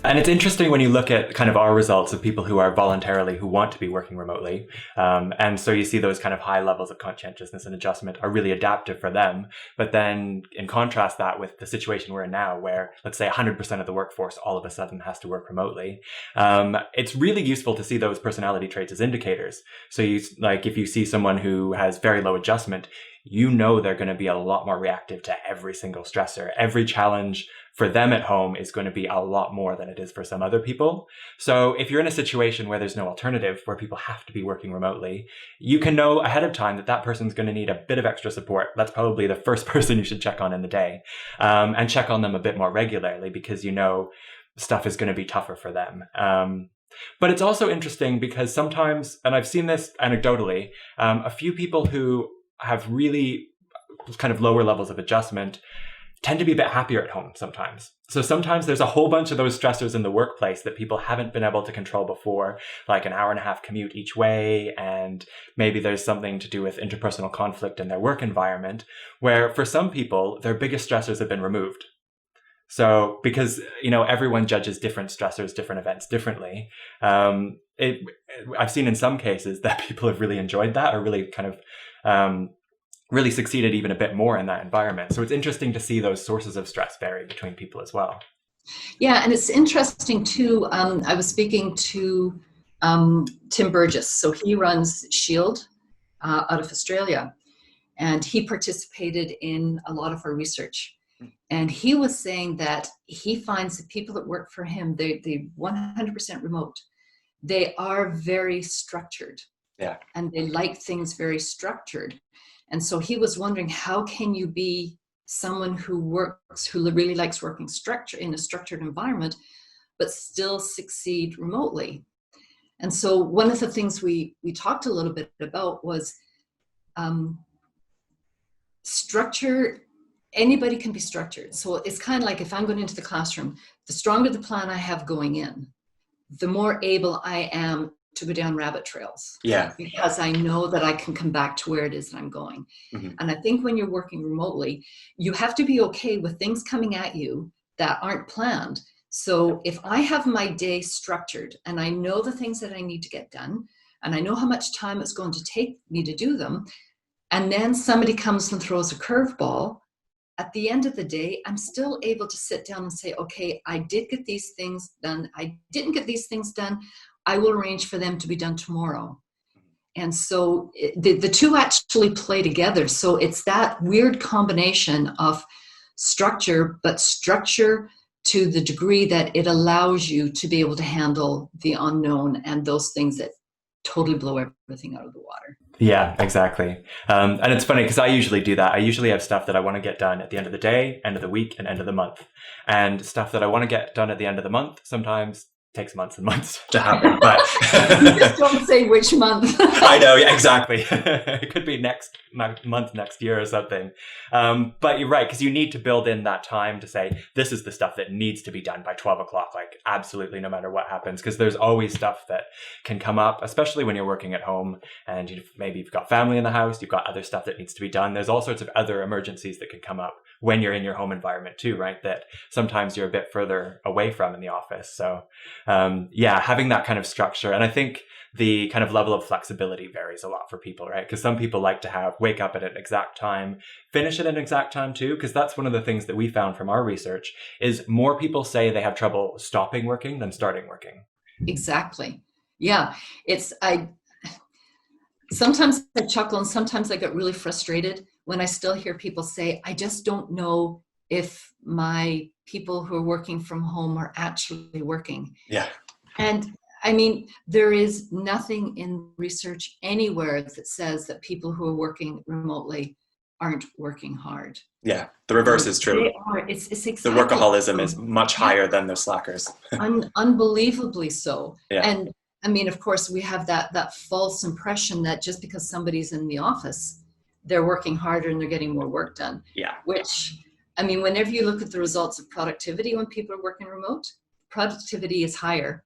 And it's interesting when you look at kind of our results of people who are who want to be working remotely. And so you see those kind of high levels of conscientiousness and adjustment are really adaptive for them. But then in contrast that with the situation we're in now, where let's say 100% of the workforce all of a sudden has to work remotely, it's really useful to see those personality traits as indicators. So if you see someone who has very low adjustment, you know they're going to be a lot more reactive to every single stressor. Every challenge for them at home is going to be a lot more than it is for some other people. So if you're in a situation where there's no alternative, where people have to be working remotely, you can know ahead of time that that person's going to need a bit of extra support. That's probably the first person you should check on in the day, and check on them a bit more regularly, because you know stuff is going to be tougher for them. But it's also interesting because sometimes, and I've seen this anecdotally, a few people who have really kind of lower levels of adjustment tend to be a bit happier at home sometimes. So sometimes there's a whole bunch of those stressors in the workplace that people haven't been able to control before, like an hour and a half commute each way. And maybe there's something to do with interpersonal conflict in their work environment, where for some people, their biggest stressors have been removed. So because, everyone judges different stressors, different events differently. I've seen in some cases that people have really enjoyed that, or really kind of, really succeeded even a bit more in that environment. So it's interesting to see those sources of stress vary between people as well. Yeah, and it's interesting too. I was speaking to Tim Burgess. So he runs Shield out of Australia, and he participated in a lot of our research. And he was saying that he finds that people that work for him, they 100% remote. They are very structured. Yeah. And they like things very structured. And so he was wondering, how can you be someone who really likes working in a structured environment, but still succeed remotely? And so one of the things we talked a little bit about was structure. Anybody can be structured. So it's kind of like, if I'm going into the classroom, the stronger the plan I have going in, the more able I am to go down rabbit trails. Yeah. Because I know that I can come back to where it is that I'm going. Mm-hmm. And I think when you're working remotely, you have to be okay with things coming at you that aren't planned. So if I have my day structured and I know the things that I need to get done, and I know how much time it's going to take me to do them, and then somebody comes and throws a curveball, at the end of the day, I'm still able to sit down and say, okay, I did get these things done. I didn't get these things done. I will arrange for them to be done tomorrow. And so the two actually play together. So it's that weird combination of structure, but structure to the degree that it allows you to be able to handle the unknown and those things that totally blow everything out of the water. Yeah, exactly. And it's funny because I usually do that. I usually have stuff that I want to get done at the end of the day, end of the week, and end of the month. And stuff that I want to get done at the end of the month sometimes takes months and months to happen. But you just don't say which month. I know, yeah, exactly. It could be next month, next year or something. But you're right, because you need to build in that time to say, this is the stuff that needs to be done by 12 o'clock, like absolutely no matter what happens, because there's always stuff that can come up, especially when you're working at home and maybe you've got family in the house, you've got other stuff that needs to be done. There's all sorts of other emergencies that can come up when you're in your home environment too, right? That sometimes you're a bit further away from in the office. So having that kind of structure. And I think the kind of level of flexibility varies a lot for people, right? Because some people like to wake up at an exact time, finish at an exact time too, because that's one of the things that we found from our research is more people say they have trouble stopping working than starting working. Exactly. Yeah. Sometimes I chuckle and sometimes I get really frustrated when I still hear people say, I just don't know if my people who are working from home are actually working. Yeah. And I mean, there is nothing in research anywhere that says that people who are working remotely aren't working hard. Yeah, the reverse is true. They are. It's exactly the workaholism is much higher than the slackers. Unbelievably so. Yeah. And I mean, of course, we have that false impression that just because somebody's in the office, they're working harder and they're getting more work done. Yeah. Which, I mean, whenever you look at the results of productivity when people are working remote, productivity is higher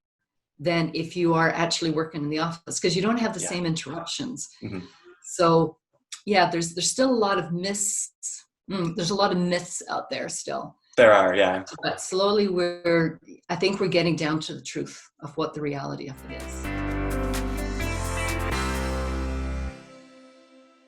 than if you are actually working in the office because you don't have the same interruptions. Mm-hmm. So, yeah, there's still a lot of myths. There's a lot of myths out there still. There are, yeah. But slowly I think we're getting down to the truth of what the reality of it is.